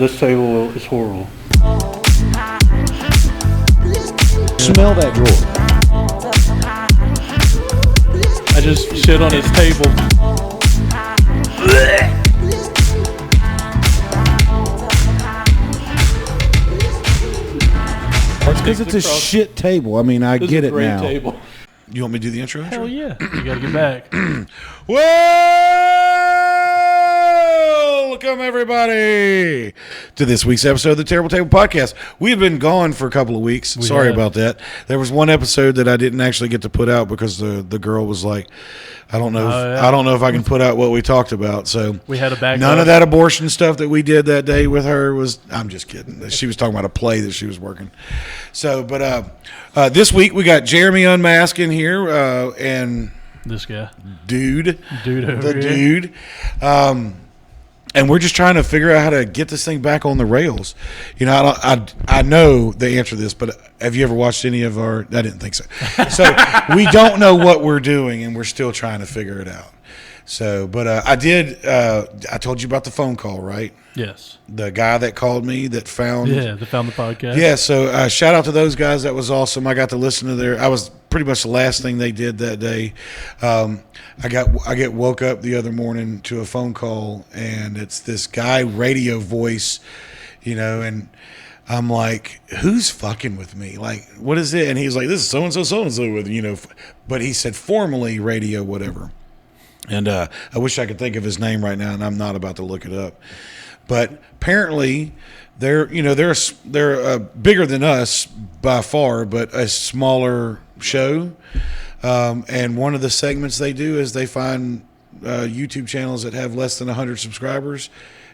This table is horrible. Smell that drawer. I just shit on his table. Because it's a shit table. I mean, I get it now. Table. You want me to do the intro? Hell yeah. You gotta get back. Welcome, everybody, to this week's episode of the Terrible Table Podcast. We've been gone for a couple of weeks. Sorry about that. There was one episode that I didn't actually get to put out because the girl was like, I don't know if I can put out what we talked about. So We had a backup. None of that abortion stuff that we did that day with her was, I'm just kidding. She was talking about a play that she was working. So, but this week we got Jeremy Unmask in here and This guy. Dude over here. dude. And we're just trying to figure out how to get this thing back on the rails. You know, I know the answer to this, but have you ever watched any of our? I didn't think so. So we don't know what we're doing, and we're still trying to figure it out. So, but I did. I told you about the phone call, right? Yes. The guy that called me that found. Yeah, that found the podcast. Yeah. So shout out to those guys. That was awesome. I got to listen to their. I was pretty much the last thing they did that day. I get woke up the other morning to a phone call, and it's this guy radio voice, you know, and I'm like, who's fucking with me? Like, what is it? And he's like, this is so and so with, you know, but he said formally radio whatever. And I wish I could think of his name right now, and I'm not about to look it up. But apparently, they're bigger than us by far, but a smaller show. And one of the segments they do is they find YouTube channels that have less than 100 subscribers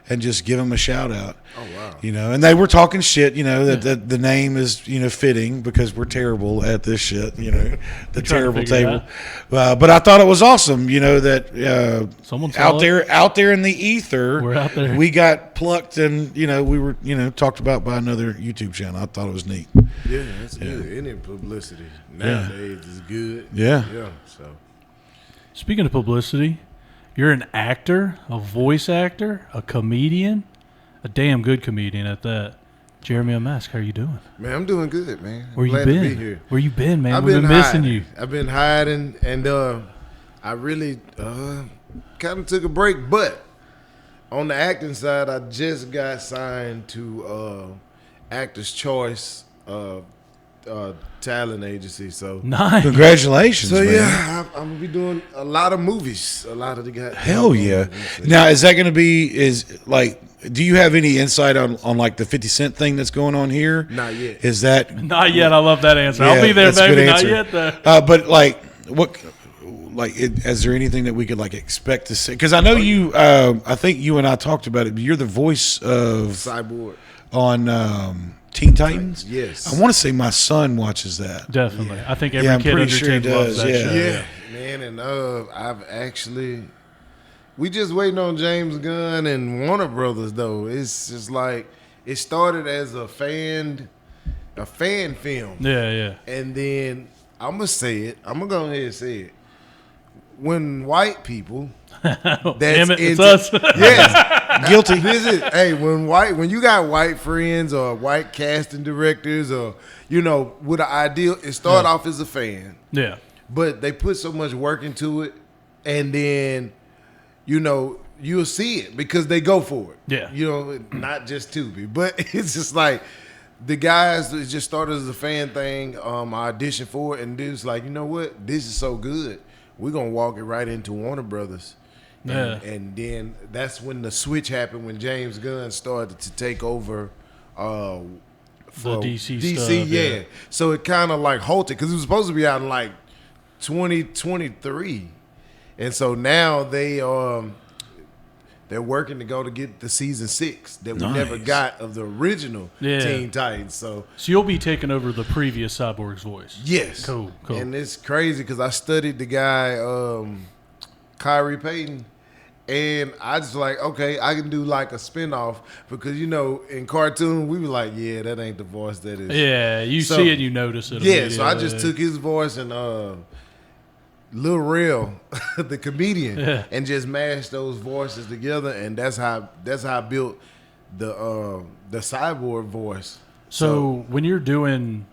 and just give them a shout out. Oh, wow. You know, and they were talking shit, you know, that the name is, you know, fitting because we're terrible at this shit, you know, the terrible table. But I thought it was awesome, you know, that Someone's out there in the ether, We're out there. we got plucked and, you know, we were, you know, talked about by another YouTube channel. I thought it was neat. Yeah, that's good. Any publicity nowadays is good. Yeah. Yeah. So Speaking of publicity, you're an actor, a voice actor, a comedian, a damn good comedian at that. Jeremy Unmask, how are you doing? man, I'm doing good, man. Where Glad you been? to be here. Where you been, man? I've We've been missing hiding. you. I've been hiding, and I really kind of took a break. But on the acting side, I just got signed to Actors Choice talent agency. So Nice. Congratulations, So man. yeah, I'm gonna be doing a lot of movies. A lot of the guys. Hell yeah. Now, is that going to be, do you have any insight on like the 50 Cent thing that's going on here? Not yet. Is that? Not yet. I love that answer. Yeah, I'll be there, that's a good baby. Not answer. yet, though. But like, is there anything that we could like expect to see? Because I know you, I think you and I talked about it, but you're the voice of Cyborg. on Teen Titans. Yes. I want to say my son watches that. Definitely. I think every Yeah, I'm kid pretty under sure he 10 loves does, that yeah. show. Yeah, man, and I've actually, we just waiting on James Gunn and Warner Brothers though. It's just like it started as a fan film, Yeah. and then I'm gonna say it. I'm gonna go ahead and say it. When white people, Damn it, it's into- us. yes, guilty. When you got white friends or white casting directors or you know with an ideal, it started off as a fan. Yeah. But they put so much work into it, and then, you know, you'll see it because they go for it. Yeah. You know, not just Tubi, but it's just like the guys that just started as a fan thing, I auditioned for it, and dude's like, you know what? This is so good. We're going to walk it right into Warner Brothers. Yeah. And then that's when the switch happened when James Gunn started to take over for DC stuff, yeah. So it kind of like halted because it was supposed to be out in like 2023, and so now they're working to go to get the season 6 that we never got of the original Teen Titans. So you'll be taking over the previous Cyborg's voice. yes, Cool. And it's crazy because I studied the guy Kyrie Payton. And I just like, okay, I can do like a spinoff because, you know, in cartoon, we were like, yeah, that ain't the voice that is. Yeah, you see it, you notice it. Yeah, so I just took his voice and Lil Rel, the comedian, and just mashed those voices together, and that's how I built the cyborg voice. So when you're doing,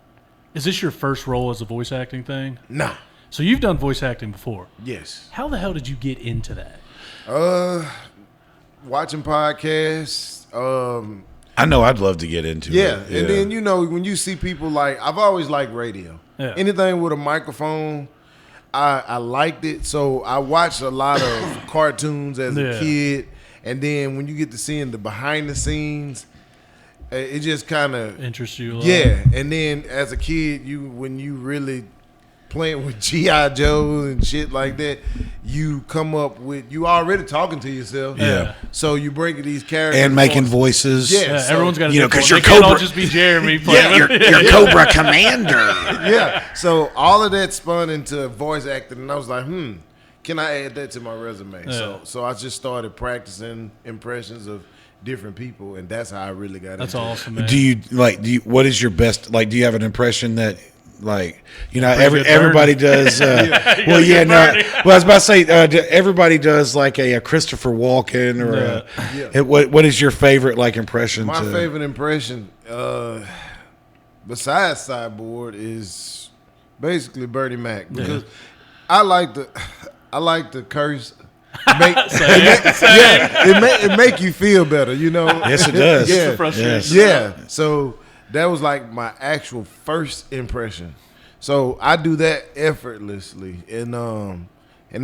is this your first role as a voice acting thing? Nah. So you've done voice acting before. Yes. How the hell did you get into that? Watching podcasts. I know I'd love to get into Yeah, it. and then when you see people like I've always liked radio. Yeah. Anything with a microphone, I liked it. So I watched a lot of cartoons as a kid, and then when you get to seeing the behind the scenes, it just kind of interests you a lot. Yeah, and then as a kid, when you really playing with G.I. Joe and shit like that, you come up with you already talking to yourself. Yeah. So you bring these characters and making voices. Yeah. So, everyone's got to because you're can't all just be Jeremy playing. you're Cobra Commander. Yeah. So all of that spun into voice acting, and I was like, can I add that to my resume? Yeah. So I just started practicing impressions of different people, and that's how I really got That's into awesome, man. Do you what is your best? Like, do you have an impression that? Like, everybody does. Well, I was about to say everybody does like a Christopher Walken or what is your favorite like impression? My favorite impression, besides Cyborg, is basically Bernie Mac because I like the curse. It make you feel better, you know. Yes, it does. Yeah. So that was like my actual first impression. So I do that effortlessly, and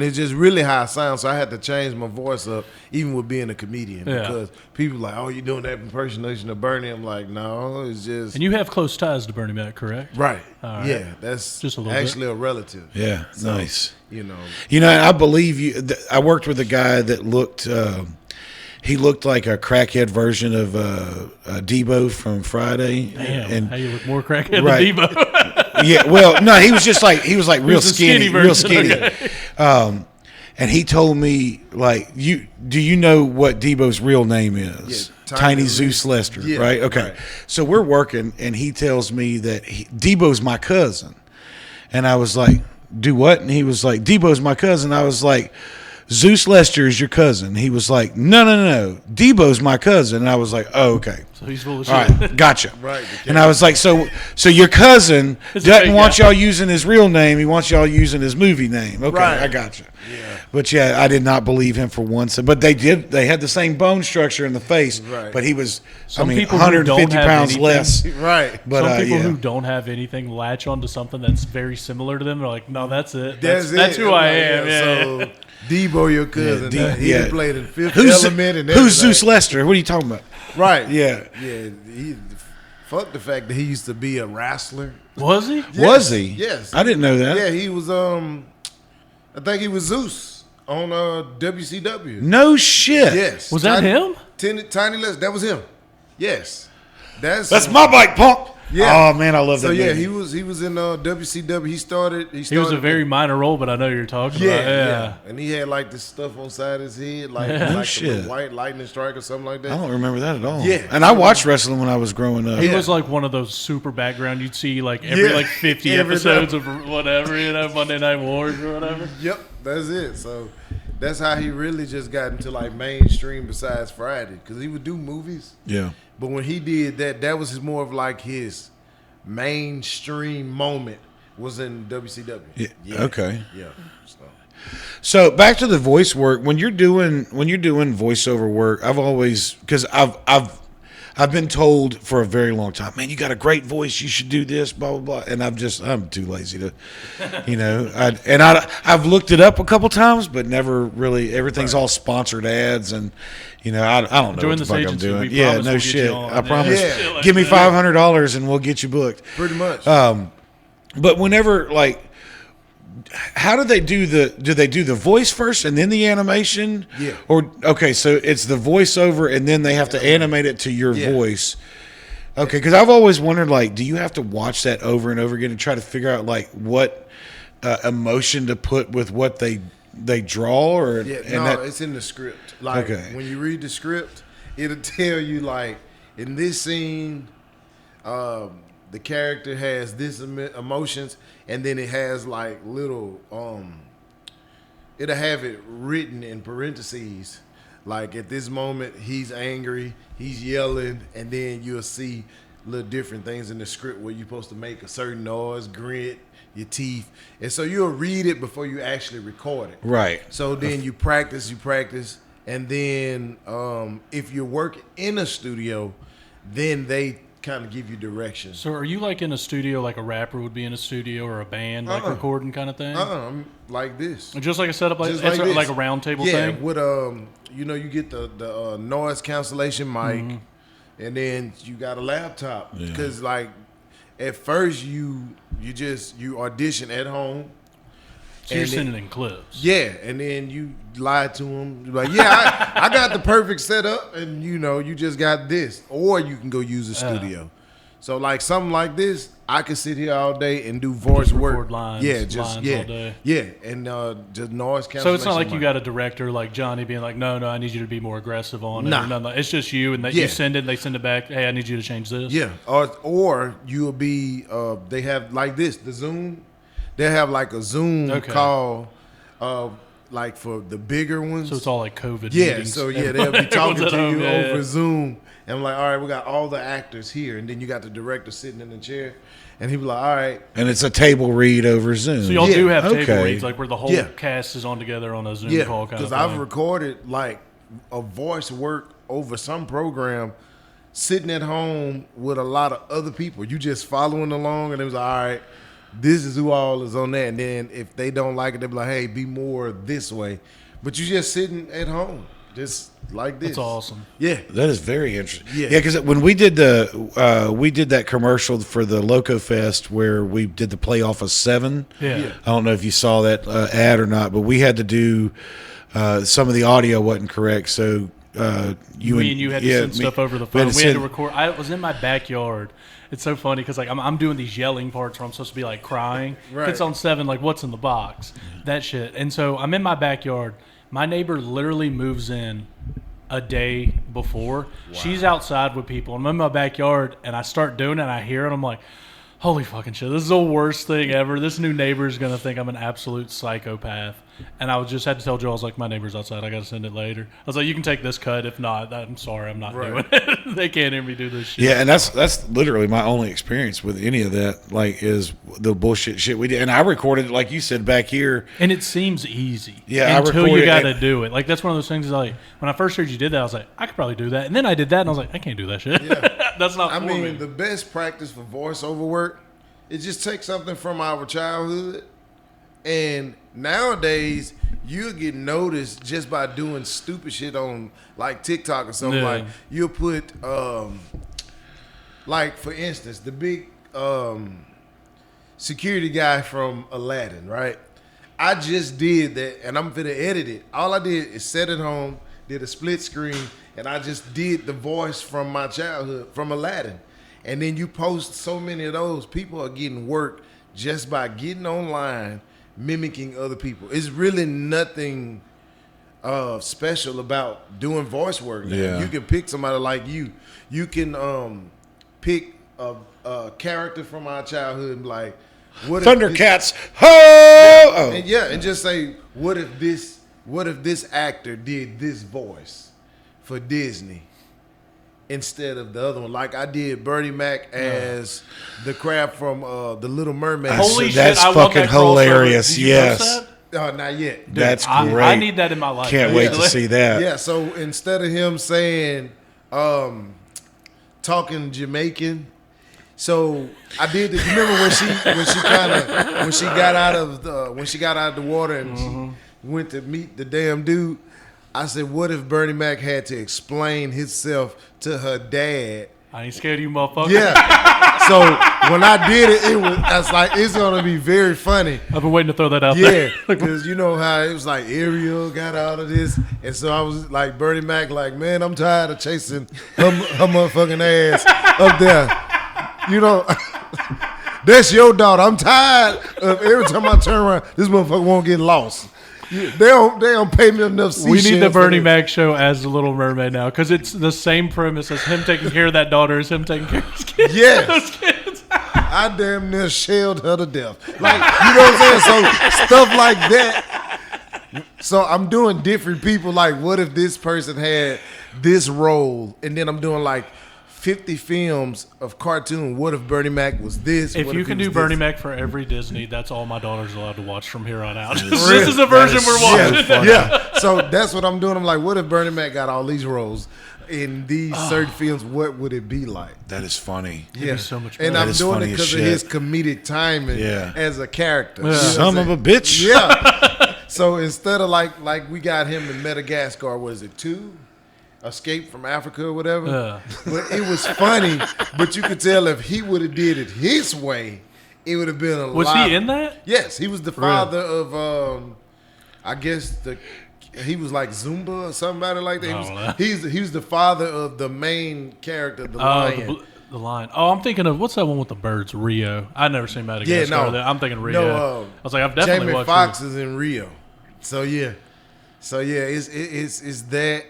it's just really how I sound. So I had to change my voice up, even with being a comedian, because people are like, "Oh, you doing that impersonation of Bernie?" I'm like, "No, it's just." And you have close ties to Bernie Mac, correct? Right. All right. Yeah, that's just actually a relative. Yeah, So, nice. I believe you. I worked with a guy that looked. He looked like a crackhead version of Debo from Friday. Damn, and how you look more crackhead Right. than Debo. Yeah, well, no, he was real skinny, version, real skinny. okay. And he told me, like, do you know what Debo's real name is? Yeah, Tiny Zeus Lester, Yeah, right? Okay. right. So we're working, and he tells me that Debo's my cousin. And I was like, do what? And he was like, Debo's my cousin. I was like, Zeus Lester is your cousin. He was like, no. Debo's my cousin. And I was like, oh, okay. So he's full of shit. All right, gotcha. Right. And I was like, so your cousin It's doesn't a want fake y'all using his real name. He wants y'all using his movie name. Okay, Right. I gotcha. Yeah. But yeah, I did not believe him for one second. But they did. They had the same bone structure in the face. Right. But he was, Some people who 150 don't have pounds anything- less. Right. But Some people yeah. who don't have anything latch onto something that's very similar to them. They're like, no, that's it. That's That's it. who I am. Yeah. So Debo, your cousin, Yeah, he yeah. played in Fifth Who's Element and who's everything. Zeus Lester? What are you talking about? Right. Yeah. Yeah. Fuck the fact that he used to be a wrestler. Was he? Yes, Was he? Yes. I didn't know that. Yeah, he was. I think he was Zeus on WCW. No shit. Yes. Was that him? Tiny Les. That was him. Yes. That's my bike, punk. Yeah. Oh man, I love that. So yeah, movie. he was in WCW. He started. He was a very minor role, but I know you're talking about. Yeah. And he had like this stuff on the side of his head, like Yeah. like shit. a white lightning strike or something like that. I don't remember that at all. Yeah. And I watched wrestling when I was growing up. He Yeah. was like one of those super background you'd see like every Yeah. like 50 Every episodes of whatever, Monday Night Wars or whatever. Yep, that's it. So that's how he really just got into like mainstream besides Friday, because he would do movies. Yeah. But when he did that, that was more of like his mainstream moment was in WCW. Yeah. Okay. Yeah. So back to the voice work. When you're doing voiceover work, I've always because I've been told for a very long time, man, you got a great voice. You should do this, blah blah blah. And I'm too lazy to, I've looked it up a couple times, but never really. Everything's all sponsored ads, and I don't know Join what the this fuck I'm agency. doing. We Yeah, promise no we'll get shit. you on. I promise. Yeah. Shit like Give me that. $500 and we'll get you booked. Pretty much. But whenever how do they do the voice first and then the animation? Yeah. Or okay, so it's the voiceover and then they have to animate it to your voice. Okay, because I've always wondered, do you have to watch that over and over again and try to figure out what emotion to put with what they draw? Or it's in the script. Okay. When you read the script, it'll tell you in this scene, the character has this emotions, and then it has little it'll have it written in parentheses like at this moment he's angry, he's yelling, and then you'll see little different things in the script where you're supposed to make a certain noise, grit, your teeth, and so you'll read it before you actually record it. Right. So then you practice, and then if you're working in a studio, then they kind of give you directions. So are you like in a studio like a rapper would be in a studio or a band like recording kind of thing? I'm like this. Just like a setup like, Just it's like like a this. round table Yeah, thing? with you get the noise cancellation mic, and then you got a laptop because like at first you audition at home. So you're and sending in clips. Yeah, and then you lie to them. You're like, yeah, I got the perfect setup, and you just got this. Or you can go use a studio. So like something like this, I could sit here all day and do voice Just work. record lines, lines all day. Yeah, and just noise cancellation. So it's not like you got a director like Johnny being like, no, I need you to be more aggressive on it. Nah. Or nothing like, it's just you, and you send it, and they send it back. Hey, I need you to change this. Yeah, or you'll be. They have like this, the Zoom. They have like a Zoom call, like for the bigger ones. So it's all like COVID Yeah, meetings. so they'll be talking to you over Yeah. Zoom. And I'm like, all right, we got all the actors here. And then you got the director sitting in the chair. And he be like, all right. And it's a table read over Zoom. So y'all do have table Okay. reads, like where the whole cast is on together on a Zoom call kind of because thing. I've recorded like a voice work over some program sitting at home with a lot of other people. You just following along. And it was like, all right, this is who all is on that. And then if they don't like it, they be like, hey, be more this way. But you just sitting at home, just like this. That's awesome. Yeah. That is very interesting. Yeah. Because when we did that commercial for the Loco Fest where we did the playoff of 7. Yeah. I don't know if you saw that ad or not, but we had to do some of the audio wasn't correct, so you and you had to send stuff over the phone. We had to record. I was in my backyard. It's so funny because like I'm doing these yelling parts where I'm supposed to be like crying. Right. It's on 7, like what's in the box, that shit. And so I'm in my backyard. My neighbor literally moves in a day before. Wow. She's outside with people. I'm in my backyard and I start doing it and I hear it. I'm like, holy fucking shit, this is the worst thing ever. This new neighbor is going to think I'm an absolute psychopath. And I just had to tell Joe, I was like, my neighbor's outside. I got to send it later. I was like, you can take this cut. If not, I'm sorry. I'm not doing it. They can't hear me do this shit. Yeah, and that's literally my only experience with any of that, like, is the bullshit shit we did. And I recorded it, like you said, back here. And it seems easy. Yeah, until I you recorded got to it. do it. Like, that's one of those things like, when I first heard you did that, I was like, I could probably do that. And then I did that, and I was like, I can't do that shit. Yeah. That's not I for mean, me. the best practice for voiceover work is just take something from our childhood, and nowadays you'll get noticed just by doing stupid shit on like TikTok or something. Yeah. Like you'll put, like for instance, the big security guy from Aladdin, right? I just did that, and I'm finna edit it. All I did is set it home, did a split screen, and I just did the voice from my childhood, from Aladdin. And then you post so many of those, people are getting work just by getting online, mimicking other people. It's really nothing special about doing voice work now. Yeah. You can pick somebody like you. You can pick a character from our childhood and be like, what if Thundercats, ho! Oh. and just say, what if this actor did this voice for Disney instead of the other one? Like I did Bernie Mac as the crab from The Little Mermaid. Holy shit, That's I want fucking that crossover. hilarious. Did you notice Yes. that? Not yet. Dude, That's great. I need that in my life. Can't wait to see that. Yeah, so instead of him saying talking Jamaican, so I did this. You remember when she got out of the water and she went to meet the damn dude? I said, what if Bernie Mac had to explain himself to her dad? I ain't scared of you, motherfucker. Yeah. So when I did it, it's gonna be very funny. I've been waiting to throw that out Yeah, there. because you know how it was like Ariel got out of this, and so I was like Bernie Mac, like, man, I'm tired of chasing her motherfucking ass up there. You know, that's your daughter. I'm tired of every time I turn around, this motherfucker won't get lost. They don't pay me enough. We need the Bernie Mac show as the Little Mermaid now because it's the same premise as him taking care of that daughter as him taking care of his kids. Yes. Those kids. I damn near shelled her to death. Like, you know what I'm saying? So stuff like that. So I'm doing different people. Like, what if this person had this role, and then I'm doing like 50 films of cartoon. What if Bernie Mac was this? If what you if can he do was Bernie this? Mac for every Disney, that's all my daughter's allowed to watch from here on out. This is the version we're watching. Yeah. So that's what I'm doing. I'm like, what if Bernie Mac got all these roles in these certain films? What would it be like? That is funny. Yeah, so much and better. I'm That is doing it funny as because of shit. his comedic timing Yeah. as a character. Yeah. You know what I'm Son of saying? a bitch. Yeah. So instead of like we got him in Madagascar, was it 2? Escape from Africa or whatever. Yeah. But it was funny, but you could tell if he would have did it his way, it would have been a lot. Was he in that? Yes, he was the father of I guess he was like Zumba or somebody like that. He was the father of the main character, the lion. The lion. Oh, I'm thinking of what's that one with the birds? Rio. I've never seen Madagascar. Yeah, no. I'm thinking Rio. No, I was like, I've definitely Jamie watched Foxx Rio. is in Rio. So yeah, it's that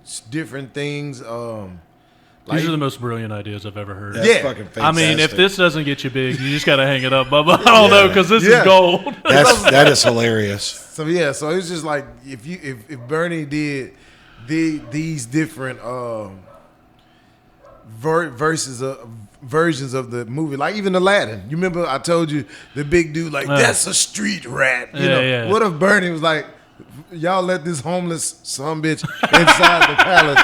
it's different things. These are the most brilliant ideas I've ever heard. That's fucking fantastic. I mean, if this doesn't get you big, you just got to hang it up, Bubba. I don't know, because this is gold. that is hilarious. So yeah, so it's just like if Bernie did these different versions of the movie, like even Aladdin. You remember I told you the big dude like that's a street rat. You know, yeah. What if Bernie was like, y'all let this homeless son bitch inside the palace,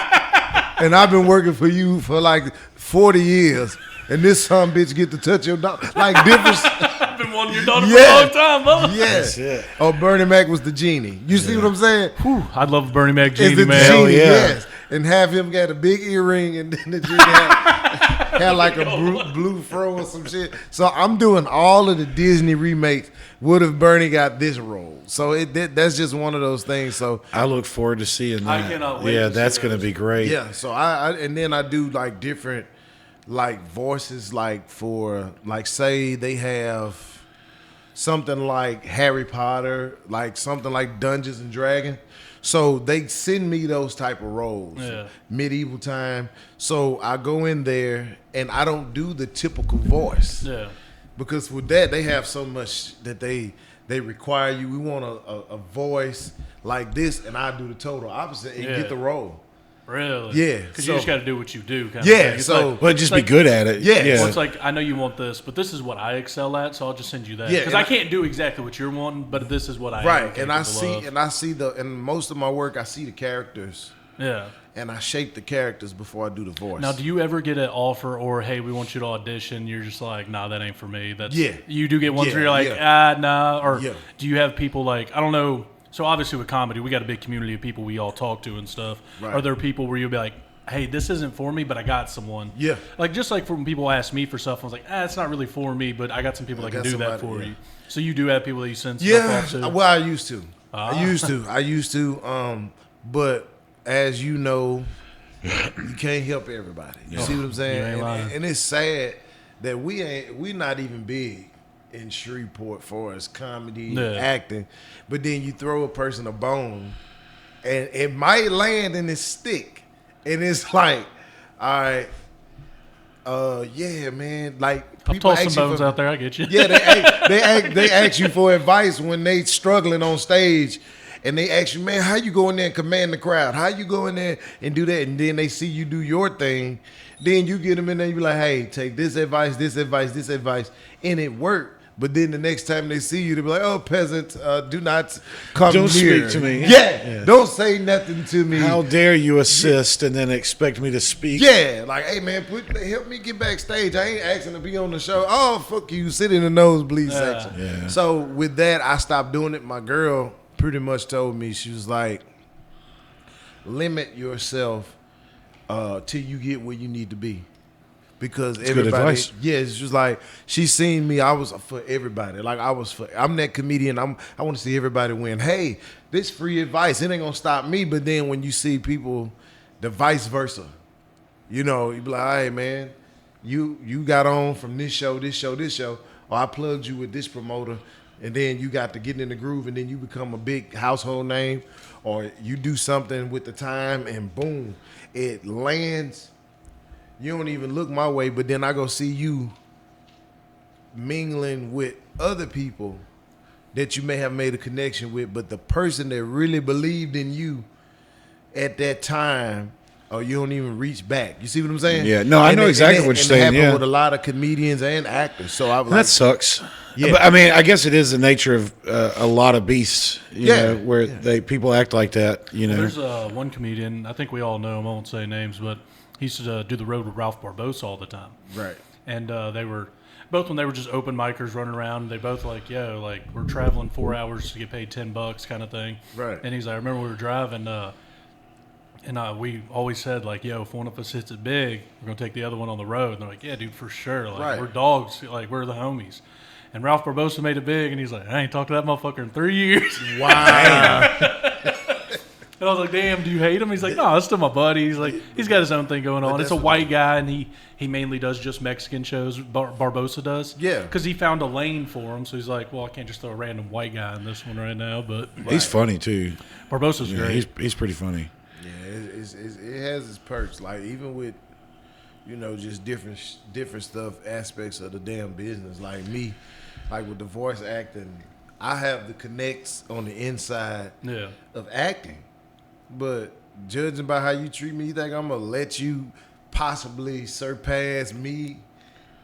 and I've been working for you for like 40 years, and this son bitch get to touch your dog, like different. I've been wanting your daughter for a long time, Bubba. Yeah. That's it. Oh, Bernie Mac was the genie. You see what I'm saying? Whew, I'd love Bernie Mac Is Genie, the man. genie, yeah. yes. And have him get a big earring, and then the genie had like a blue fro or some shit. So I'm doing all of the Disney remakes. What if Bernie got this role? So that's just one of those things. So I look forward to seeing that. I cannot wait Yeah, to see that's going to those. be great. yeah. So I and then I do like different like voices, like for like say they have something like Harry Potter, like something like Dungeons and Dragons. So they send me those type of roles, medieval time. So I go in there and I don't do the typical voice, because with that they have so much that they require you. We want a voice like this, and I do the total opposite and get the role. Really? Yeah. Because So- you just got to do what you do. Kind Yeah, Of thing. It's so- like, But just it's be good at it. Yeah. Well, it's like, I know you want this, but this is what I excel at, so I'll just send you that. Yeah, Because and I can't do exactly what you're wanting, but this is what I am Right, and I capable see of. and most of my work I see the characters, Yeah. and I shape the characters before I do the voice. Now, do you ever get an offer or, hey, we want you to audition? You're just like, nah, that ain't for me. That's, Yeah. You do get ones Yeah, where you're like, nah. Or Yeah. do you have people like, I don't know. So obviously with comedy, we got a big community of people we all talk to and stuff. Right. Are there people where you'll be like, hey, this isn't for me, but I got someone? Yeah. Like just like when people ask me for stuff, I was like, it's not really for me, but I got some people that can got do that for somebody, you. So you do have people that you send stuff yeah, off to? well, I used to. I used to. But as you know, you can't help everybody. You see what I'm saying? You ain't lying. And it's sad that we not even big in Shreveport for us comedy, acting. But then you throw a person a bone, and it might land in his stick, and it's like, all right, yeah, man, like. I've tossed some bones out there. I get you. Yeah, they ask you for advice when they struggling on stage, and they ask you, man, how you go in there and command the crowd? How you go in there and do that? And then they see you do your thing. Then you get them in there, you be like, hey, take this advice, and it worked. But then the next time they see you, they be like, oh, peasant, do not come Don't near. speak to me. Yeah, don't say nothing to me. How dare you assist and then expect me to speak? Yeah, like, hey, man, help me get backstage. I ain't asking to be on the show. Oh, fuck you, sit in the nosebleed section. Yeah. So with that, I stopped doing it. My girl pretty much told me, she was like, limit yourself till you get where you need to be. Because That's good everybody, advice. yeah, it's just like she seen me. I was for everybody. Like I'm that comedian. I want to see everybody win. Hey, this free advice. It ain't gonna stop me. But then when you see people, the vice versa, you know, you be like, hey man, you got on from this show, or I plugged you with this promoter, and then you got to get in the groove, and then you become a big household name, or you do something with the time, and boom, it lands. You don't even look my way, but then I go see you mingling with other people that you may have made a connection with, but the person that really believed in you at that time, or you don't even reach back. You see what I'm saying? Yeah. No, I know exactly what you're saying. It happened Yeah. with a lot of comedians and actors. So I was That like, sucks. Yeah. But, I mean, I guess it is the nature of a lot of beasts, you know, where people act like that, you know. There's one comedian, I think we all know him, I won't say names, but he used to do the road with Ralph Barbosa all the time. right. And they were, both when they were just open micers running around, they both like, yo, like, we're traveling 4 hours to get paid $10 kind of thing. Right. And he's like, I remember we were driving, and we always said, like, yo, if one of us hits it big, we're going to take the other one on the road. And they're like, yeah, dude, for sure. Like, Right. we're dogs. Like, we're the homies. And Ralph Barbosa made it big, and he's like, I ain't talked to that motherfucker in 3 years. Wow. And I was like, damn, do you hate him? He's like, no, that's still my buddy. He's like, he's got his own thing going on. It's a white guy, and he mainly does just Mexican shows. Barbosa does. Yeah. Because he found a lane for him. So he's like, well, I can't just throw a random white guy in this one right now. But He's funny, too. Barbosa's Yeah, great. he's pretty funny. Yeah, it has its perks. Like, even with, you know, just different stuff, aspects of the damn business. Like me, like with the voice acting, I have the connects on the inside of acting. But judging by how you treat me, you think I'm going to let you possibly surpass me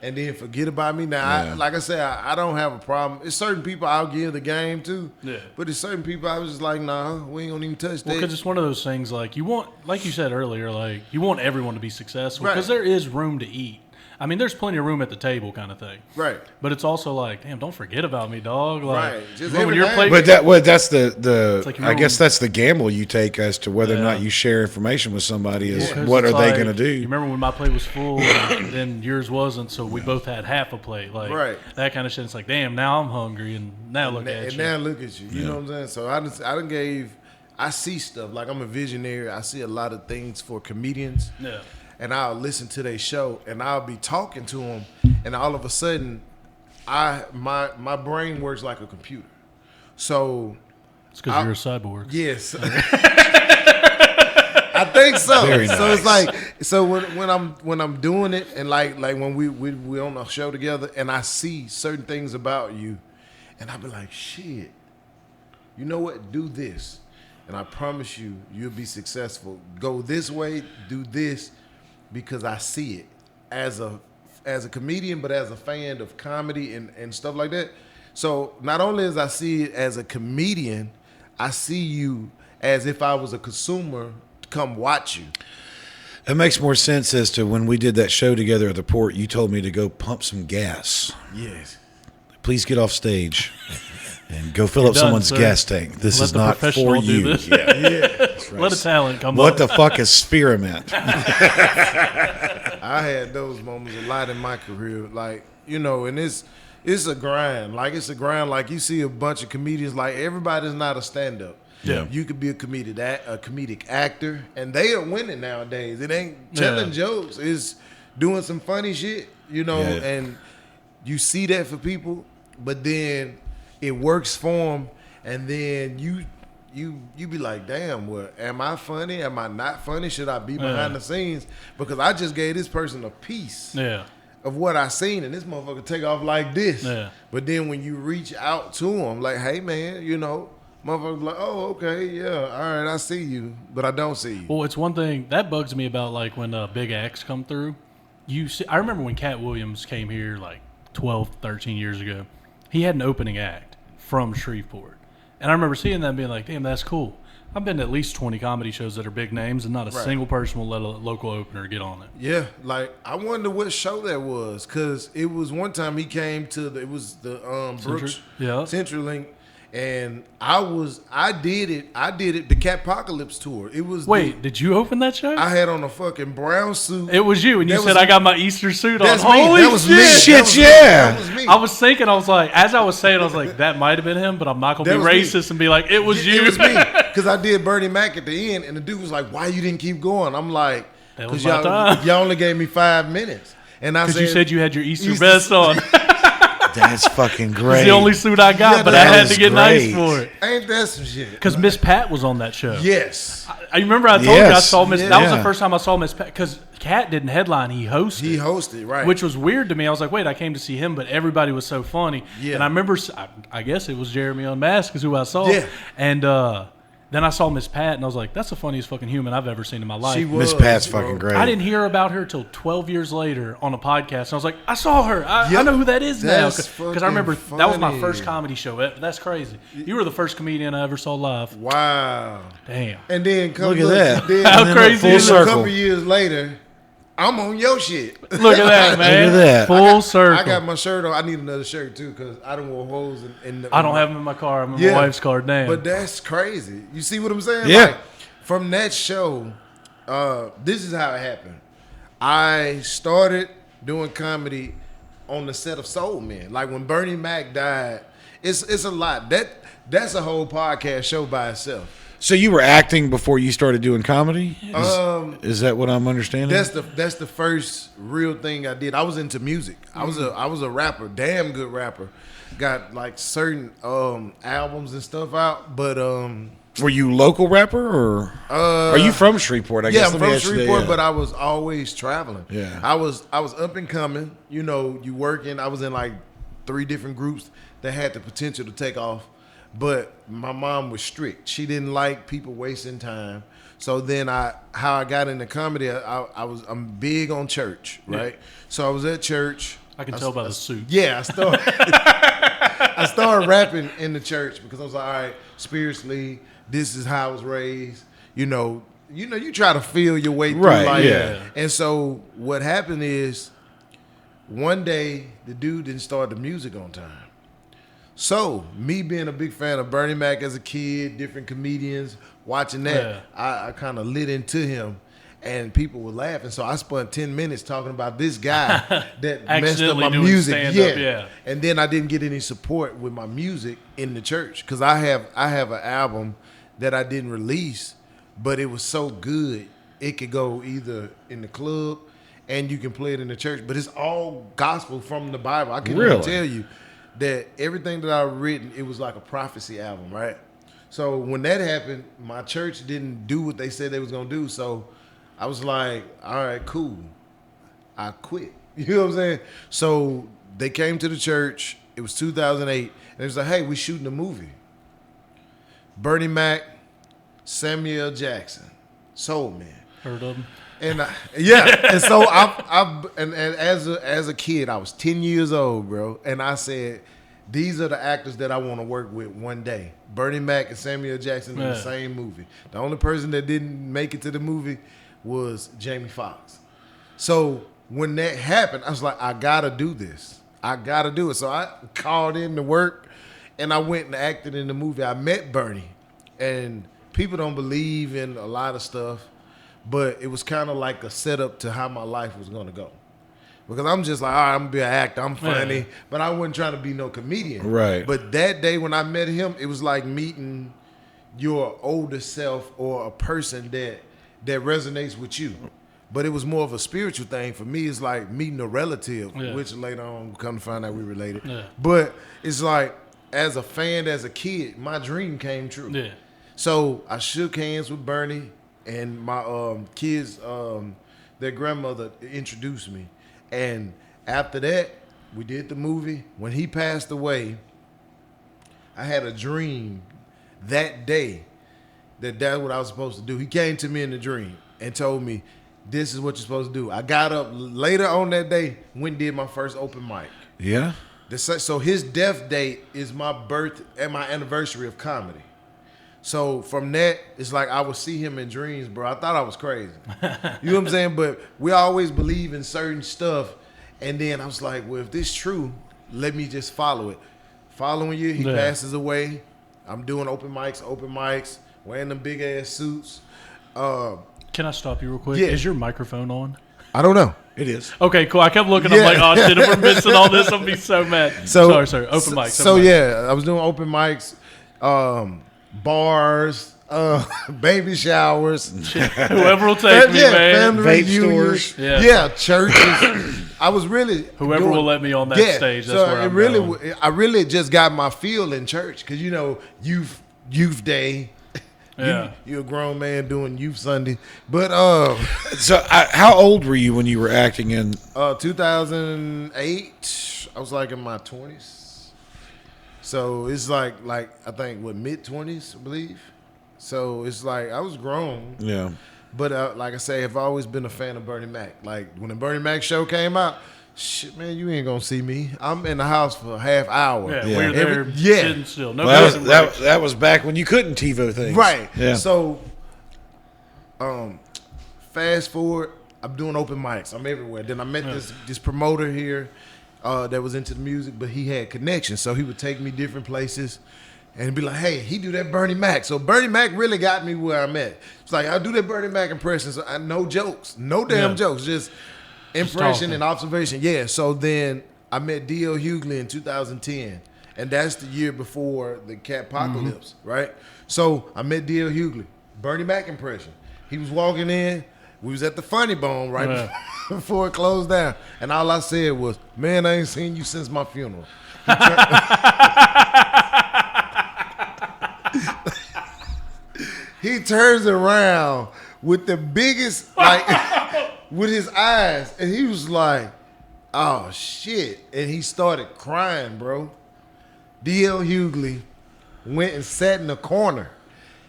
and then forget about me? Now, like I said, I don't have a problem. It's certain people I'll give the game to. Yeah. But it's certain people I was just like, nah, we ain't going to even touch that. Well, because it's one of those things, like, you want, like you said earlier, like, you want everyone to be successful. Because there is room to eat. I mean, there's plenty of room at the table, kind of thing. Right. But it's also like, damn, don't forget about me, dog. Like, right. Just when you're playing, but that's the like, I guess that's the gamble you take as to whether or not you share information with somebody. Is what are they going to do? You remember when my plate was full and then yours wasn't, so we both had half a plate, like that kind of shit. It's like, damn, now I'm hungry, and now look at you. And now look at you. You know what I'm saying? So I see stuff. Like, I'm a visionary. I see a lot of things for comedians. Yeah. And I'll listen to their show, and I'll be talking to them, and all of a sudden, my brain works like a computer. So it's because you're a cyborg. Yes, I think so. Very so nice. It's like, so when I'm doing it, and like when we on a show together, and I see certain things about you, and I be like, shit, you know what? Do this, and I promise you, you'll be successful. Go this way, do this. Because I see it as a comedian, but as a fan of comedy and stuff like that. So not only as I see it as a comedian, I see you as if I was a consumer to come watch you. It makes more sense as to when we did that show together at the port, you told me to go pump some gas. Yes. Please get off stage and go fill up someone's gas tank. This is not for you. Right. Let a talent come What up. the fuck is spearmint? I had those moments a lot in my career. Like, you know, and it's a grind. Like, it's a grind. Like, you see a bunch of comedians. Like, everybody's not a stand-up. Yeah. You could be a comedic actor, and they are winning nowadays. It ain't telling jokes. It's doing some funny shit, you know, and you see that for people, but then it works for them, and then you be like, damn, well, am I funny? Am I not funny? Should I be behind the scenes? Because I just gave this person a piece of what I seen, and this motherfucker take off like this. Yeah. But then when you reach out to him, like, hey, man, you know, motherfucker's like, oh, okay, yeah, all right, I see you, but I don't see you. Well, it's one thing that bugs me about, like, when big acts come through. I remember when Cat Williams came here, like, 12, 13 years ago. He had an opening act from Shreveport. And I remember seeing that and being like, damn, that's cool. I've been to at least 20 comedy shows that are big names, and not a single person will let a local opener get on it. Yeah, like, I wonder what show that was, because it was one time he came to the Brooks CenturyLink, and I did it the Catpocalypse tour. It was did you open that show? I had on a fucking brown suit. It was you, and you said I got my Easter suit on. That's me. Holy that was shit! Me. Shit, yeah. That was me. I was thinking, I was like, as I was saying, I was like, that might have been him, but I'm not gonna be racist and be like, it was you. It was me, because I did Bernie Mac at the end, and the dude was like, "Why you didn't keep going?" I'm like, "Because y'all only gave me 5 minutes." And I said, "Because you said you had your Easter vest on." That's fucking great. It's the only suit I got, Yeah, but I that had to is get nice great. for it. Ain't that some shit? Because Miss Pat was on that show. Yes. I remember I told you I Yes. saw Miss. That was Yeah. the first time I saw Miss Pat. Because Cat didn't headline; he hosted. He hosted, right. Which was weird to me. I was like, wait, I came to see him, but everybody was so funny. Yeah. And I remember, I guess it was Jeremy Unmask is who I saw. Yeah. And then I saw Miss Pat, and I was like, that's the funniest fucking human I've ever seen in my life. She was, Miss Pat's bro. fucking great. I didn't hear about her till 12 years later on a podcast. And I was like, I saw her. I Yep. know who that is now. That's Because I remember fucking that was my funny. first comedy show. That's crazy. You were the first comedian I ever saw live. Wow. Damn. And then come Look at that. Then, How And then crazy full is a that? circle. couple years later, I'm on your shit. Look at that, man. Look at that. Full circle. I got my shirt on. I need another shirt too because I don't want holes in the. I don't have them in my car. I'm in Yeah. my wife's car. Damn. But that's crazy. You see what I'm saying? Yeah. Like, from that show, this is how it happened. I started doing comedy on the set of Soul Men. Like when Bernie Mac died, it's a lot. That's a whole podcast show by itself. So you were acting before you started doing comedy? Is that what I'm understanding? That's the first real thing I did. I was into music. I was a rapper, damn good rapper. Got like certain albums and stuff out, but Were you local rapper or are you from Shreveport? I yeah, guess. I'm Let me from ask you that, Shreveport, yeah. but I was always traveling. Yeah. I was up and coming. You know, you working. I was in like 3 different groups that had the potential to take off, but my mom was strict. She didn't like people wasting time. So then how I got into comedy, I'm big on church, right? So I was at church. I can tell by the suit. Yeah, I started rapping in the church because I was like, all right, spiritually, this is how I was raised. You know, you try to feel your way through Right, life. yeah. And so what happened is one day the dude didn't start the music on time. So me being a big fan of Bernie Mac as a kid, different comedians, watching that, I kind of lit into him. And people were laughing, so I spent 10 minutes talking about this guy that messed up Accidentally my doing music. stand-up, yeah. And then I didn't get any support with my music in the church because I have an album that I didn't release, but it was so good it could go either in the club and you can play it in the church. But it's all gospel from the Bible. I can Really? tell you that everything that I've written, it was like a prophecy album, right? So when that happened, my church didn't do what they said they was gonna do. So I was like, all right, cool. I quit. You know what I'm saying? So they came to the church. It was 2008. And it was like, hey, we shooting a movie. Bernie Mac, Samuel L. Jackson, Soul Man. Heard of them? And and so and as a kid, I was 10 years old, bro. And I said, these are the actors that I want to work with one day. Bernie Mac and Samuel L. Jackson in the same movie. The only person that didn't make it to the movie was Jamie Foxx. So when that happened, I was like, I gotta do this. I gotta do it. So I called in to work and I went and acted in the movie. I met Bernie, and people don't believe in a lot of stuff, but it was kind of like a setup to how my life was gonna go. Because I'm just like, all right, I'm gonna be an actor, I'm funny, but I wasn't trying to be no comedian. Right. But that day when I met him, it was like meeting your older self or a person that resonates with you. But it was more of a spiritual thing. For me, it's like meeting a relative, which later on come to find out we related. Yeah. But it's like, as a fan, as a kid, my dream came true. Yeah. So I shook hands with Bernie, and my kids, their grandmother introduced me. And after that, we did the movie. When he passed away, I had a dream that day that's what I was supposed to do. He came to me in the dream and told me, this is what you're supposed to do. I got up later on that day, went and did my first open mic. Yeah. So his death date is my birth and my anniversary of comedy. So from that, it's like I would see him in dreams, bro. I thought I was crazy. You know what I'm saying? But we always believe in certain stuff. And then I was like, well, if this is true, let me just follow it. Following year, he passes away. I'm doing open mics. Wearing them big ass suits. Can I stop you real quick? Yeah. Is your microphone on? I don't know. It is. Okay, cool. I kept looking. I'm like, oh shit, if we're missing all this, I'll be so mad. Sorry. Open mics. So yeah, I was doing open mics, bars, baby showers. Whoever will take me, man. Family Vape reunions. stores. Yeah, churches. I was really Whoever will let me on that stage, that's where I'm going. I really just got my feel in church because youth day. Yeah. You're a grown man doing youth Sunday, but So, how old were you when you were acting in? 2008. I was like in my 20s, so it's like I think mid 20s, I believe. So it's like I was grown. Yeah. But like I say, I've always been a fan of Bernie Mac. Like when the Bernie Mac show came out, shit, man, you ain't gonna see me. I'm in the house for a half hour. Yeah, we're there sitting still. No that was back when you couldn't TiVo things. Right. Yeah. So, fast forward, I'm doing open mics. I'm everywhere. Then I met this promoter here that was into the music, but he had connections. So he would take me different places. And be like, hey, he do that Bernie Mac. So Bernie Mac really got me where I'm at. It's like, I do that Bernie Mac impression. So no jokes. No damn jokes. Just impression and observation. Yeah. So then I met D.L. Hughley in 2010. And that's the year before the Catpocalypse, right? So I met D.L. Hughley. Bernie Mac impression. He was walking in. We was at the Funny Bone right before it closed down. And all I said was, man, I ain't seen you since my funeral. He turns around with the biggest, with his eyes, and he was like, oh, shit. And he started crying, bro. D.L. Hughley went and sat in the corner.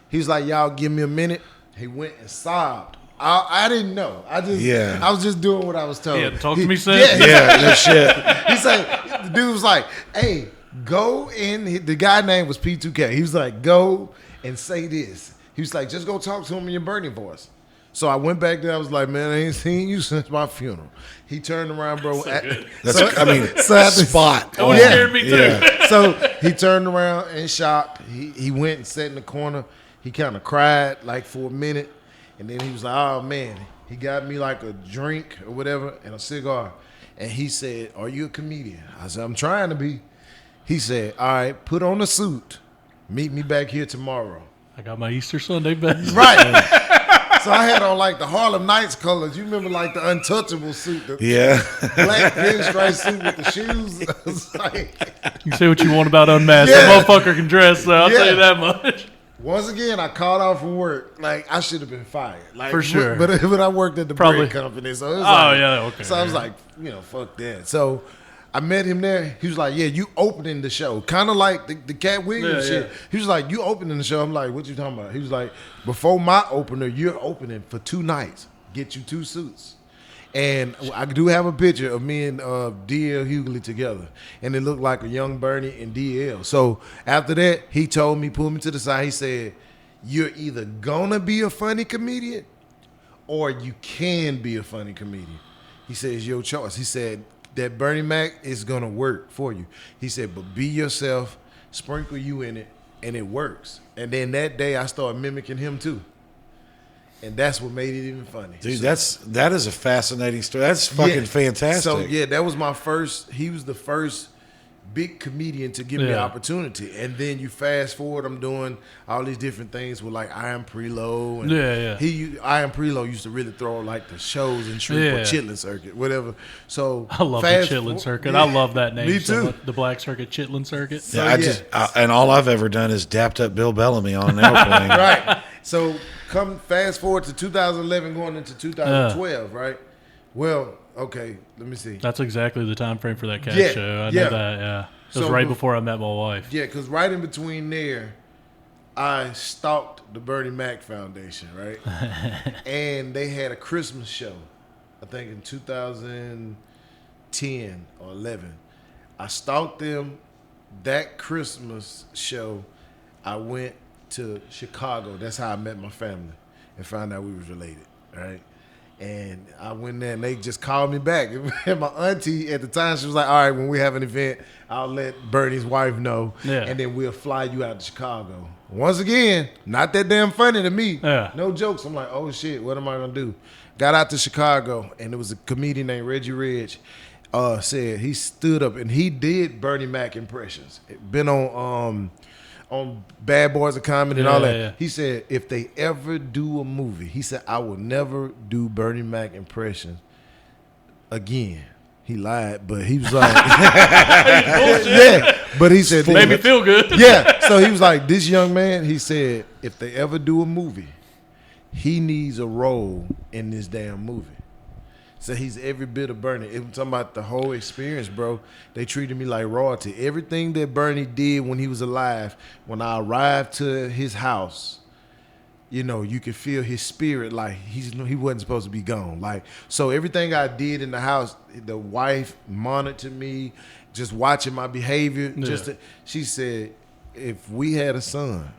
He was like, y'all give me a minute. He went and sobbed. I didn't know. I was just doing what I was told. Yeah, talk to me, son. Yeah, shit. He said, the dude was like, hey, go in. The guy name was P2K. He was like, go and say this. He was like, just go talk to him in your Bernie voice. So I went back there. I was like, man, I ain't seen you since my funeral. He turned around, bro. Spot. That would have scared me too. Yeah. So he turned around in shock. He went and sat in the corner. He kind of cried for a minute. And then he was like, oh, man. He got me like a drink or whatever and a cigar. And he said, are you a comedian? I said, I'm trying to be. He said, all right, put on a suit. Meet me back here tomorrow. I got my Easter Sunday best. Right. So I had on the Harlem Nights colors. You remember the Untouchable suit? The black pinstripe suit with the shoes. I was like, you say what you want about Unmasked. That motherfucker can dress, so I'll tell you that much. Once again, I called off from work. I should have been fired. For sure. But I worked at the bread company. So it was okay. So I was like, fuck that. So I met him there. He was like, yeah, you opening the show. Kind of like the Cat Williams shit. Yeah. He was like, you opening the show. I'm like, what you talking about? He was like, before my opener, you're opening for 2 nights. Get you 2 suits. And I do have a picture of me and D.L. Hughley together. And it looked like a young Bernie and D.L. So after that, he told me, pulled me to the side. He said, you're either going to be a funny comedian or you can be a funny comedian. He said, it's your choice. He said, that Bernie Mac is going to work for you. He said, but be yourself, sprinkle you in it, and it works. And then that day, I started mimicking him too. And that's what made it even funny. Dude, that is a fascinating story. That's fucking fantastic. So, that was my first, he was the first big comedian to give me an opportunity. And then you fast forward, I'm doing all these different things with I Am Preload. And I Am Preload used to really throw the shows in Shreveport Chitlin Circuit, whatever. So I love the Chitlin Circuit. I love that name. Me too. So the Black Circuit, Chitlin Circuit. So, and all I've ever done is dapped up Bill Bellamy on an airplane. Right. So come fast forward to 2011 going into 2012, right? Well, okay, let me see. That's exactly the time frame for that Cat show. I know that, It was right before I met my wife. Yeah, because right in between there, I stalked the Bernie Mac Foundation, right? And they had a Christmas show, I think in 2010 or 11. I stalked them. That Christmas show, I went to Chicago. That's how I met my family and found out we was related, right? And I went there and they just called me back. And my auntie at the time, she was like, all right, when we have an event, I'll let Bernie's wife know. Yeah. And then we'll fly you out to Chicago. Once again, not that damn funny to me. Yeah. No jokes. I'm like, oh shit, what am I going to do? Got out to Chicago and there was a comedian named Reggie Ridge. Said he stood up and he did Bernie Mac impressions. Been on Bad Boys of Comedy and all that. Yeah. He said, if they ever do a movie, he said, I will never do Bernie Mac impressions again. He lied, but he was like, yeah. But he said, Made me feel good. yeah. So he was like, this young man, he said, if they ever do a movie, he needs a role in this damn movie. So he's every bit of Bernie. It was talking about the whole experience, bro. They treated me like royalty. Everything that Bernie did when he was alive, when I arrived to his house, you know, you could feel his spirit, like he wasn't supposed to be gone. Like, so everything I did in the house, the wife monitored me, just watching my behavior. Yeah. She said, if we had a son,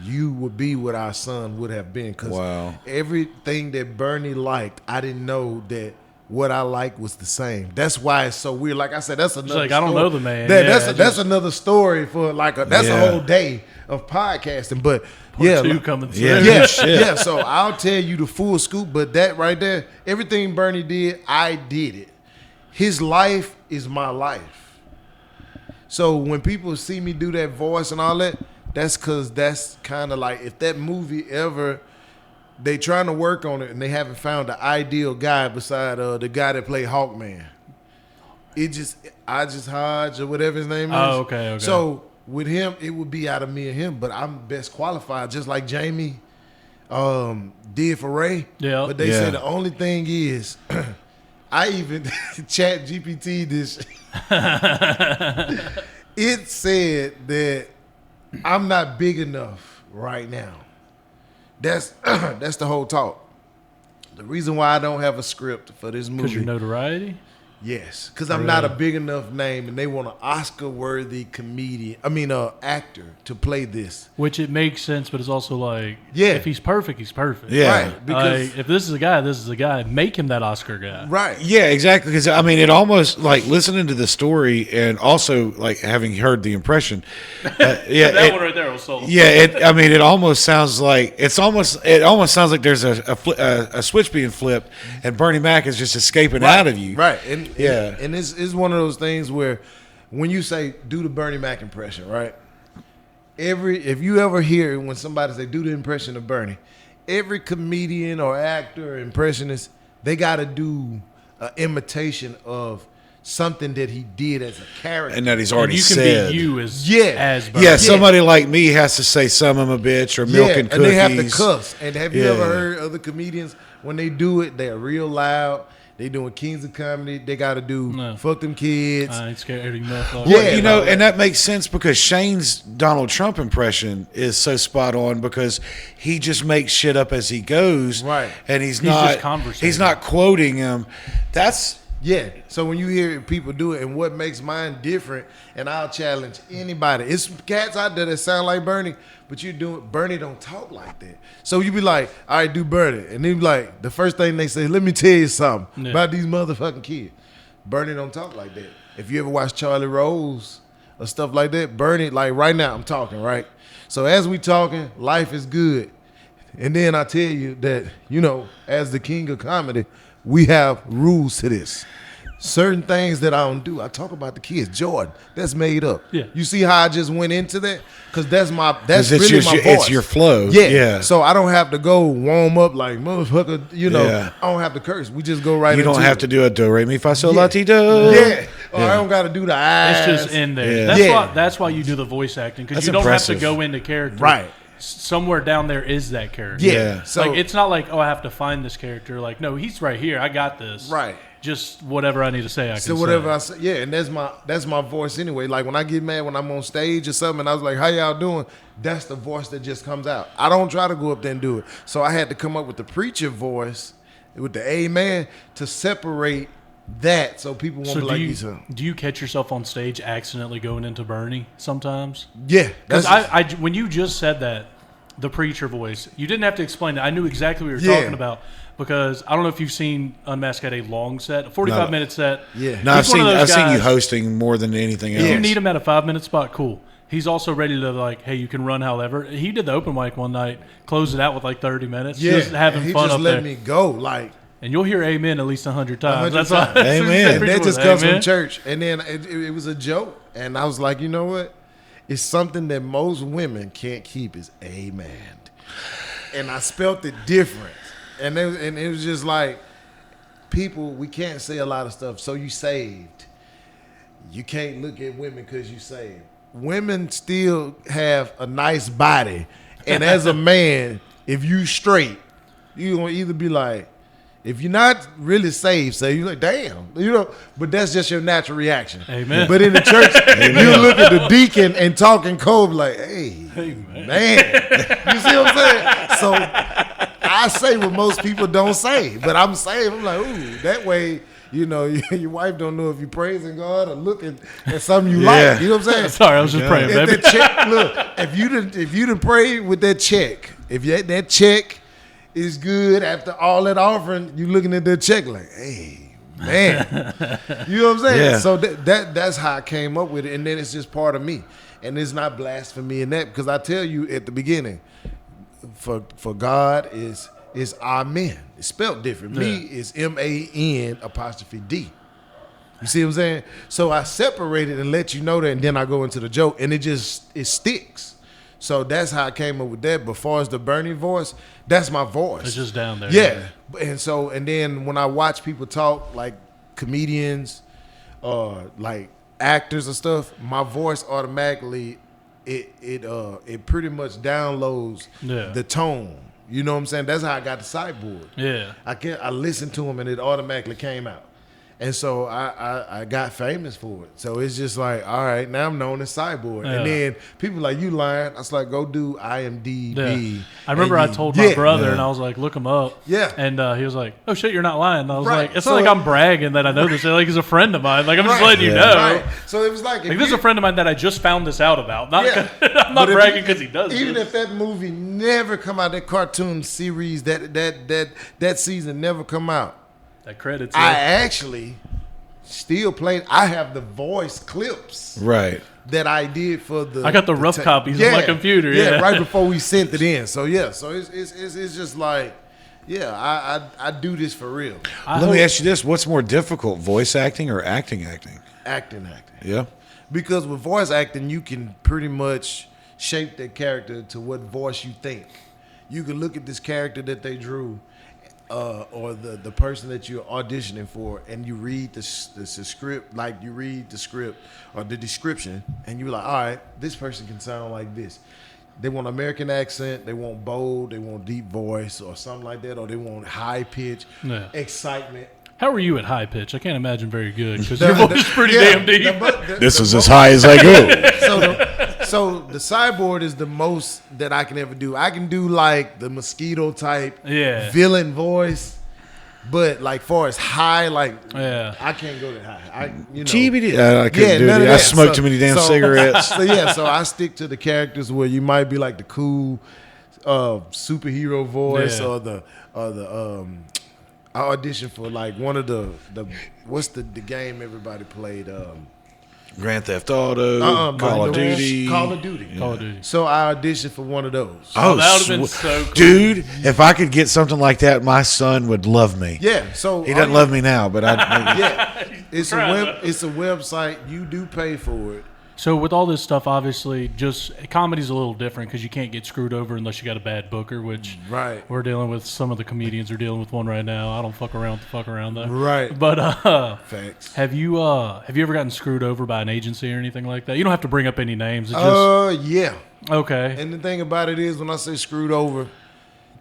you would be what our son would have been. Because everything that Bernie liked, I didn't know that what I liked was the same. That's why it's so weird. Like I said, that's another like, story. I don't know the man. That's another story for like that's a whole day of podcasting. But Part two coming through. yeah. So I'll tell you the full scoop. But that right there, everything Bernie did, I did it. His life is my life. So when people see me do that voice and all that, that's because that's kind of like, if that movie ever, they trying to work on it and they haven't found the ideal guy beside the guy that played Hawkman. I just Hodge or whatever his name is. Oh, okay. So with him, it would be out of me and him, but I'm best qualified, just like Jamie did for Ray. Yeah. But they said the only thing is, I even chat GPT this. It said that I'm not big enough right now. That's the whole talk. The reason why I don't have a script for this movie. Because your notoriety? Yes, because I'm not a big enough name, and they want an Oscar-worthy actor to play this. Which it makes sense, but it's also like, Yeah. if he's perfect, he's perfect. Yeah. Right, because Like, if this is a guy, this is a guy. Make him that Oscar guy. right. Yeah, exactly. Because I mean, it almost like listening to the story and also like having heard the impression. That one right there was sold. Yeah, it almost sounds like it almost sounds like there's a switch being flipped, and Bernie Mac is just escaping out of you. Right. Yeah. And it's one of those things where when you say do the Bernie Mac impression, right? If you ever hear when somebody say do the impression of Bernie, every comedian or actor or impressionist, they gotta do an imitation of something that he did as a character. And that he's And already you can said. be you as Yeah, Bernie. somebody like me has to say "some of a bitch" or "milk and cookies." And they have to cuss. And have you Yeah. ever heard other comedians when they do it? They're real loud. They doing Kings of Comedy. They got to do fuck them kids. I ain't scared enough. Well, and that makes sense because Shane's Donald Trump impression is so spot on because he just makes shit up as he goes, Right. And he's just not conversating. he's not quoting him. That's So when you hear people do it, and what makes mine different, and I'll challenge anybody. It's cats out there that sound like Bernie, but Bernie don't talk like that. So you be like, all right, do Bernie. And they be like, the first thing they say, let me tell you something about these motherfucking kids. Bernie don't talk like that. If you ever watch Charlie Rose or stuff like that, Bernie, like right now I'm talking, right? So as we talking, life is good. And then I tell you that, as the king of comedy, we have rules to this. Certain things that I don't do. I talk about the kids. Jordan, that's made up. Yeah. You see how I just went into that? Because that's it's really my voice. It's your flow. Yeah. So I don't have to go warm up like motherfucker. I don't have to curse. We just go right. You don't have to do a do re mi fa sol la ti do. Yeah. Or I don't got to do the eyes. It's just in there. Yeah. That's why you do the voice acting because That's you don't impressive. have to go into character. Right. Somewhere down there is that character. Yeah. So Like it's not like I have to find this character. Like no, he's right here. I got this. Right. Just whatever I need to say, I can So whatever say. I say, and that's my voice anyway. Like when I get mad when I'm on stage or something, and I was like, "How y'all doing?" That's the voice that just comes out. I don't try to go up there and do it. So I had to come up with the preacher voice, with the amen, to separate that, so people won't So be like these. do you catch yourself on stage accidentally going into Bernie sometimes? Yeah, Because when you just said that, the preacher voice, you didn't have to explain it. I knew exactly what you were talking about. Because I don't know if you've seen Unmask had a long set, a 45-minute set. Yeah. No, I've seen you hosting more than anything else. If you need him at a 5-minute spot, cool. He's also ready to like, hey, you can run however. He did the open mic one night, closed it out with like 30 minutes, just having he fun just up let there. me go, like. And you'll hear amen at least 100 times. 100 That's all. times. Amen. And that just comes from church. And then it was a joke, and I was like, you know what? It's something that most women can't keep is amen. And I spelt it different. And it was just like, people, we can't say a lot of stuff. So you saved. You can't look at women because you saved. Women still have a nice body. And as a man, if you straight, you're going to either be like, if you're not really saved, so you're like, damn. But that's just your natural reaction. Amen. But in the church, you look at the deacon and talking cold like, hey man. You see what I'm saying? So I say what most people don't say, but I'm saying, I'm like, ooh, that way, your wife don't know if you're praising God or looking at something you like. You know what I'm saying? Sorry, I was just praying, baby. If you didn't pray with that check, if that check is good after all that offering, you looking at that check like, hey, man. You know what I'm saying? Yeah. So that's how I came up with it, and then it's just part of me. And it's not blasphemy in that, because I tell you at the beginning, for God is amen. It's spelled different. Me is MAN''D. You see what I'm saying? So I separate it and let you know that, and then I go into the joke, and it sticks. So that's how I came up with that. But as far as the Bernie voice, that's my voice. It's just down there. Yeah. And then when I watch people talk, like comedians or like actors and stuff, my voice automatically it pretty much downloads the tone. You know what I'm saying? That's how I got the sideboard. Yeah. I listened to them and it automatically came out. And so I got famous for it. So it's just like, all right, now I'm known as Cyborg. Yeah. And then people like, you lying. I was like, go do IMDb. Yeah. I remember I told my brother, and I was like, look him up. Yeah. And he was like, oh, shit, you're not lying. And I was like, it's like I'm bragging that I know this. Like, he's a friend of mine. Like, I'm just letting you know. Right. So it was like this is a friend of mine that I just found this out about. I'm not bragging because he does even if that movie never come out, that cartoon series, that season never come out, that credits. I actually still played. I have the voice clips. Right. That I did for the. I got the rough copies on my computer. Yeah. Right before we sent it in. So so it's just like, I do this for real. Let me ask you this: what's more difficult, voice acting or acting? Acting. Yeah. Because with voice acting, you can pretty much shape that character to what voice you think. You can look at this character that they drew. Or the person that you're auditioning for, and you read the script, like you read the script or the description, and you're like, all right, this person can sound like this. They want American accent, they want bold, they want deep voice or something like that, or they want high pitch, excitement. How are you at high pitch? I can't imagine very good because your voice is pretty damn deep. This is as high as I go. So the cyborg is the most that I can ever do. I can do like the mosquito type villain voice, but like far as high, like I can't go that high. I couldn't do it. I smoked too many damn cigarettes. So I stick to the characters where you might be like the cool superhero voice or the I auditioned for like one of the what's the game everybody played. Grand Theft Auto, Call of Duty. So I auditioned for one of those. Oh, that would have been so cool. Dude, if I could get something like that, my son would love me. Yeah, so he doesn't love me now, but it's a website. You do pay for it. So with all this stuff, obviously, just comedy's a little different because you can't get screwed over unless you got a bad booker, which we're dealing with. Some of the comedians are dealing with one right now. I don't fuck around though. Right. But facts. Have you ever gotten screwed over by an agency or anything like that? You don't have to bring up any names. It's just, yeah. Okay. And the thing about it is, when I say screwed over,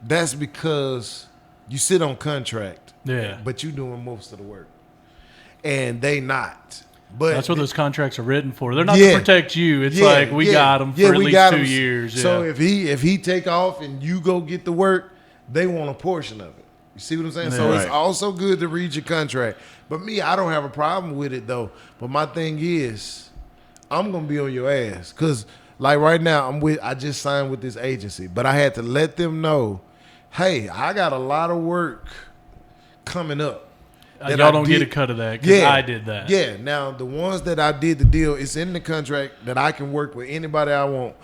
that's because you sit on contract. Yeah. But you doing most of the work, and they not. But that's what those contracts are written for. They're not to protect you. It's like we got them for at least 2 years. So if he take off and you go get the work, they want a portion of it. You see what I'm saying? So it's also good to read your contract. But me, I don't have a problem with it though. But my thing is, I'm gonna be on your ass because like right now I just signed with this agency, but I had to let them know, hey, I got a lot of work coming up. Y'all don't get a cut of that because I did that. Yeah. Now, the ones that I did the deal, it's in the contract that I can work with anybody I want,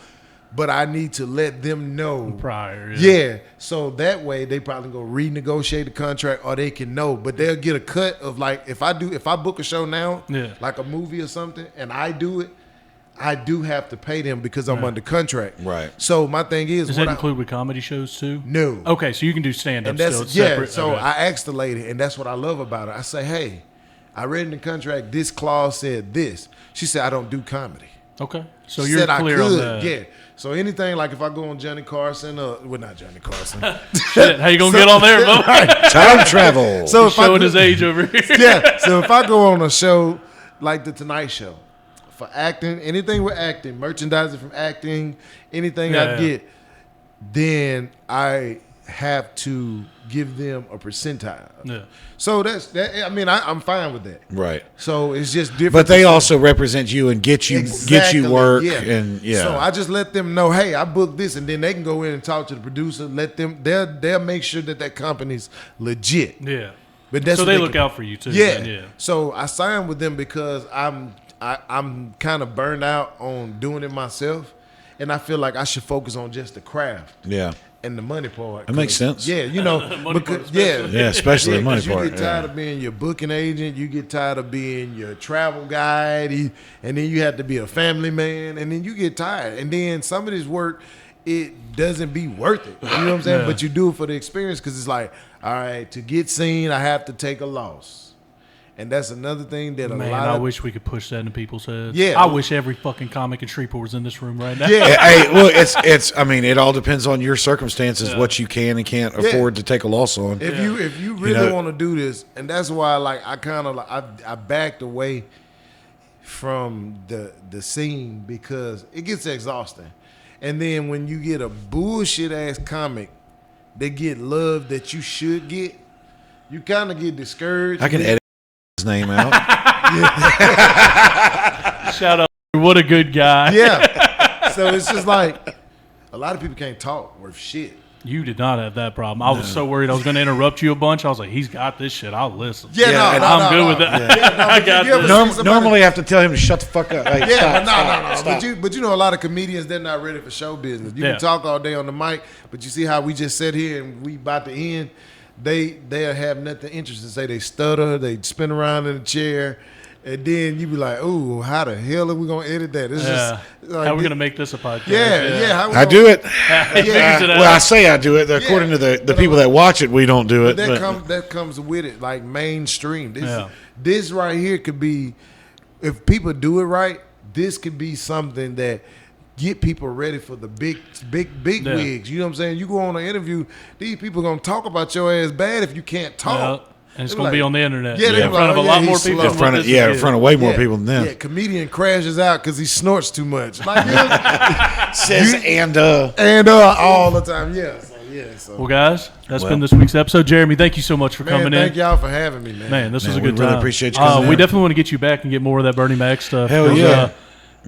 but I need to let them know prior. Yeah. So that way they probably go renegotiate the contract or they can know, but they'll get a cut of like if I book a show now, like a movie or something, and I do it, I do have to pay them because I'm under contract. Right. So my thing is, Does that include with comedy shows too? No. Okay, so you can do stand up And that's still. It's separate. So Okay. I asked the lady, and that's what I love about it. I say, hey, I read in the contract this clause said this. She said I don't do comedy. Okay, so She you're said clear I on could, that. yeah. So anything like if I go on Johnny Carson, well not Johnny Carson, Shit, how you gonna get on there, bro? Time travel. So He's if I showing go- his age over here. yeah. So if I go on a show like the Tonight Show for acting, anything with acting, merchandising from acting, anything I Yeah. get, then I have to give them a percentile. Yeah. So that's that. I mean, I'm fine with that. Right. So it's just different. But they also represent you and get you work and So I just let them know, hey, I booked this, and then they can go in and talk to the producer. Let them, they'll make sure that company's legit. Yeah. But that's So what they look out for you too. Yeah. then, yeah. So I signed with them because I'm kind of burned out on doing it myself, and I feel like I should focus on just the craft. Yeah. And the money part. That makes sense. Yeah, you know, Money because, part especially. Yeah, especially the money 'cause you part. get tired of being your booking agent, you get tired of being your travel guide, and then you have to be a family man, and then you get tired. And then some of this work, it doesn't be worth it. You know what I'm saying? Yeah. But you do it for the experience because it's like, all right, to get seen, I have to take a loss. And that's another thing that Man, a lot I of wish we could push that into people's heads. Yeah. I wish every fucking comic in Shreveport was in this room right now. Yeah. Hey, well, it's. I mean, it all depends on your circumstances, what you can and can't afford to take a loss on. If you really know- want to do this, and that's why like I kind of like I backed away from the scene because it gets exhausting. And then when you get a bullshit ass comic that get love that you should get, you kind of get discouraged. I can edit his name out. Shout out. What a good guy. Yeah. So it's just like a lot of people can't talk worth shit. You did not have that problem. I was so worried I was going to interrupt you a bunch. I was like, he's got this shit. I'll listen. Yeah, no, and no, I'm no, good no. with that. Yeah, no, I but got you ever this. see somebody- Normally, I have to tell him to shut the fuck up. Like, Yeah, stop, but stop. but you know a lot of comedians they're not ready for show business. You Yeah. can talk all day on the mic, but you see how we just sat here and we about to end. They'll have nothing interesting to say. They stutter, they spin around in the chair, and then you be like, "Ooh, how the hell are we gonna edit that?" It's Yeah. just like, How are we going to make this a podcast? Yeah. How we I gonna- do it. He figures it out. Well, I say I do it. According to the people that watch it, we don't do it. That comes with it, like mainstream. Yeah. This right here could be, if people do it right, this could be something that get people ready for the big Yeah. wigs. You know what I'm saying? You go on an interview, these people gonna talk about your ass bad if you can't talk. Yeah. And it's They going to like- be on the internet. Yeah, they in be front of like, a oh, lot yeah, more he's people. slow. than what this in is. front of way more people than them. Yeah, comedian crashes out because he snorts too much. Like, yeah, Says and all the time. Yeah. So Well, guys, that's Well. been this week's episode. Jeremy, thank you so much for man, coming thank in. y'all for having me, man. Man, this was a we good really time. appreciate you coming We in. definitely want to get you back and get more of that Bernie Mac stuff. Hell 'cause, yeah.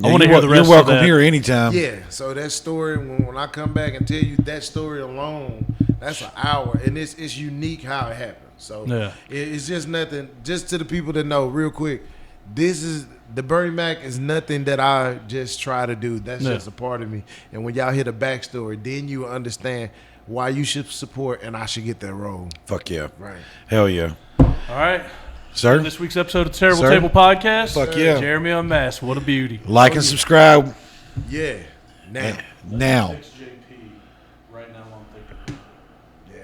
I want to hear the rest You're welcome of that. here anytime. Yeah, so that story, when I come back and tell you that story alone, that's an hour, and it's unique how it happened. So Yeah. it's just nothing. Just to the people that know, real quick, this is the Bernie Mac is nothing that I just try to do. That's Yeah. just a part of me. And when y'all hear the backstory, then you understand why you should support and I should get that role. Fuck yeah. Right. Hell yeah. All right. Sir, This week's episode of Terrible Sir? Table Podcast. Fuck yeah. Jeremy Unmasked. What a beauty. like and subscribe Yeah. Now. now. JP. Right now I'm thinking. Yeah.